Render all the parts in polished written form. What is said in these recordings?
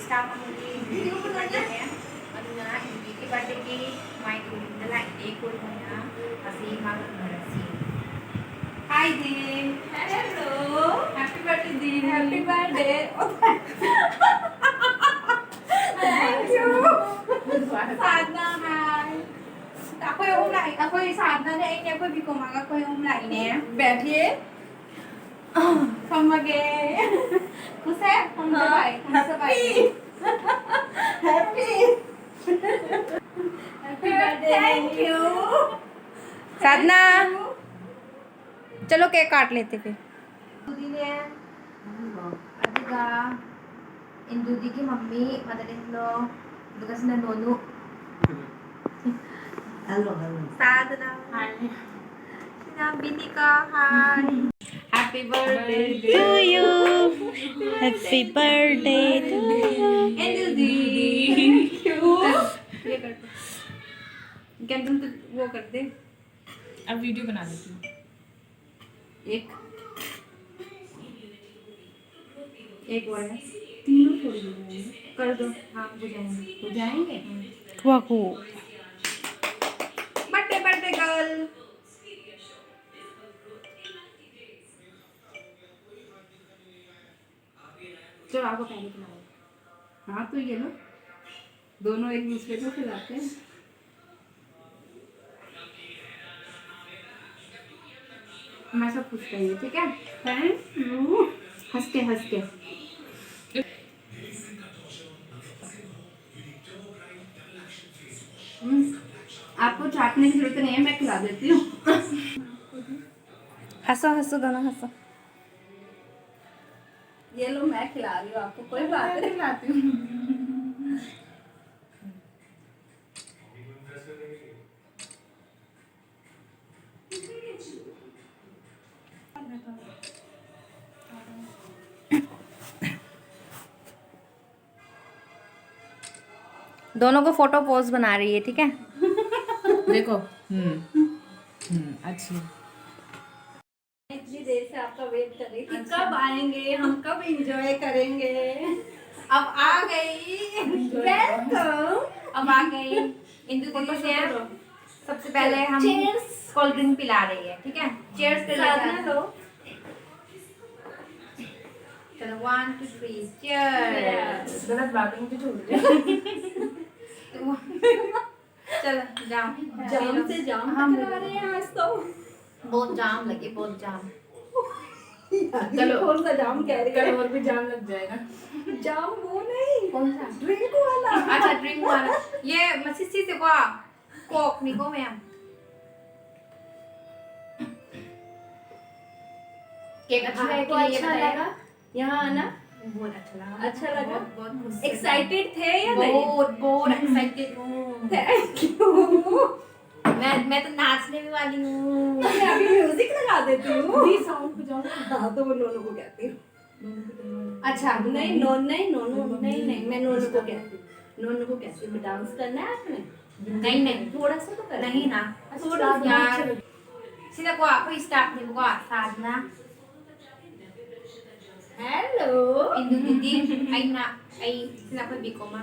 start muli video birthday aduna hindi ki birthday ki my dala ekul moya asi magmarasi. Hi Dean. Hello. Happy birthday Dean. Happy birthday. Thank you. Sadna hi. Ako yung umlain. Ako yung sadna na ini ako biko maga ko yung umlain eh. बैठिए. हम आगे खुश है हम सब आए happy birthday thank you साधना चलो cake काट लेते फिर दीदी अदिगा इंदु दी की मम्मी मदर इन लॉ दुगा सिना नोनू हेलो साधना हाय सिना बिनिका hi happy birthday to you happy birthday to you Indu दी क्यों ये कर दो कैंडल तो वो कर दे अब वीडियो बना देती हूँ एक और है तीनों थोड़ी कर दो हाँ हो जाएंगे वाको बर्थडे बर्थडे गर्ल चलो आपको पहले खिलाओ हाँ तो ये लो दोनों एक दूसरे को खिलाते हैं मैं सब कुछ कहिए ठीक है थैंक यू हंस के आपको चाटने की जरूरत नहीं है मैं खिला देती हूँ हंसो हंसो दोनों हंसो ये लो मैं खिला रही हूँ आपको कोई बात नहीं खिलाती हूँ दोनों को फोटो पोज बना रही है ठीक है देखो अच्छी इतनी देर से आपका वेट कर रही थी कब आएंगे हम कब एंजॉय करेंगे अब आ गई वेलकम अब आ गई इंदु दीदी से सबसे पहले हम कोल्ड ड्रिंक पिला रही है ठीक है चीयर्स कर लो चलो 1 2 3 चीयर्स गलत बातें मुझे छोड़ दे चलो जाम से जाम करा रहे हैं आज तो बहुत जाम लगे बहुत जाम चलो कौन सा जाम कह रही कल है और भी जाम लग जाएगा जाम वो नहीं कौन सा ड्रिंक वाला अच्छा ड्रिंक वाला ये मसीसी से को कोक निको मैम केक अच्छा है कि ये बताएगा यहाँ आना बहुत अच्छा लगा बहुत खुश एक्साइटेड थे या नहीं बहुत एक्साइटेड हूँ थैंक यू मैं तो नाचने भी वाली हूँ मैं अभी म्यूजिक लगा देती हूँ भी साउंड पे जाओ हाँ तो वो नोनू को कहती हूँ अच्छा नहीं नोनू नहीं मैं नोनू को कहती हूँ नोनू को कहती हूँ डांस करना है आपने नहीं थोड़ा सा तो कर नहीं ना थोड़ा यार सीधा को आपको स्टार्ट नहीं को साधना हेलो इंदु दीदी आई सीधा को बिकोमा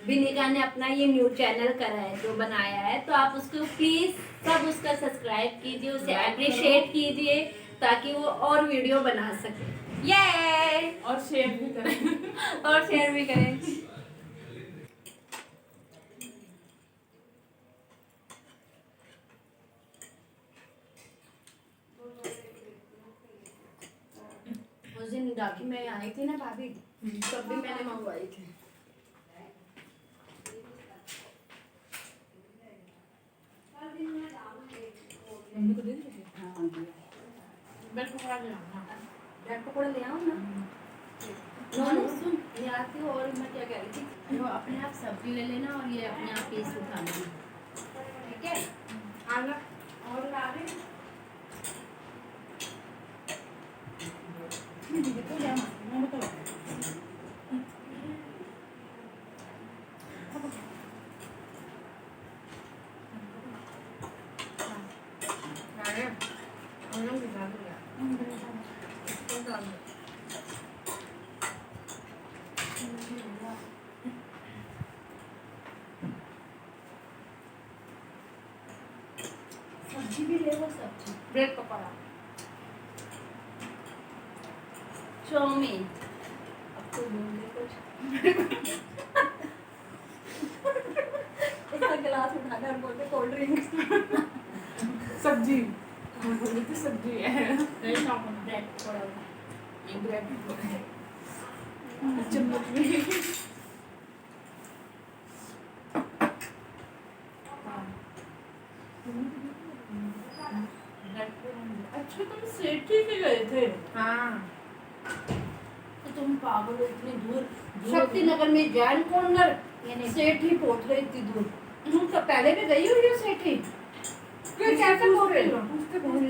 विनिका ने अपना ये न्यू चैनल करा है जो बनाया है तो आप उसको प्लीज सब उसका सब्सक्राइब कीजिए उसे अप्रिशिएट कीजिए ताकि वो और वीडियो बना सके ये और शेयर भी करें और शेयर भी करें उस दिन राखी में आई थी ना भाभी तब भी मैंने मंगवाई थी ब्रेड पकड़ा ले आओ ब्रेड पकौड़ा ले आओ ना नॉन सुन ये आती हो और मैं क्या कह रही थी वो अपने आप सब्जी ले लेना और ये अपने आप पीस उठा लेना ठीक है आना और ला रहे ब्रेड पकौड़ा चाउमीन। अब तो बोल दे कुछ। इसका गिलास उठाकर बोलते कोल्ड ड्रिंक। सब्जी बोली तो सब्जी है। ब्रेड पकौड़ा। एक ब्रेड पकौड़ा। चम्मच में अच्छा तुम सेठी पे गए थे। हाँ तो तुम पागल हो, इतनी दूर शक्ति नगर में जैन कॉर्नर सेठी पहुंच गई इतनी दूर। तुम तो पहले भी गई हुई हो सेठी, फिर कैसे बोल रही हो? उसके पहले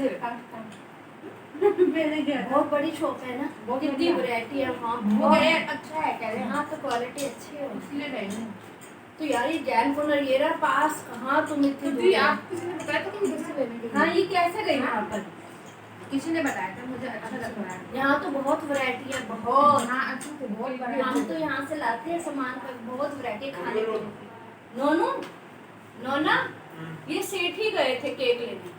मैंने गया बहुत बड़ी शॉप है ना, बहुत कितनी बढ़िया। वैरायटी है वहाँ, वो बहुत कह रहे अच्छा है, कह रहे यहाँ तो क्वालिटी अच्छी है। इसलिए गए हैं। तो यार ये जैन कॉर्नर ये रहा पास, कहाँ तुम इतनी क्योंकि दूर आप किसी ने बताया था कि इधर से लेने के लिए। हाँ ये कैसे गई वहाँ पर? किसी ने बताया था, मुझे अच्छा लग रहा है। यहाँ तो बहुत वैरायटी है, बहुत। हाँ अच्छा तो बहुत बड़ा हम तो यहाँ से लाते हैं सामान का, बहुत वैरायटी खाने पीने की। नोनू नोना ये सेठ ही गए थे केक लेने।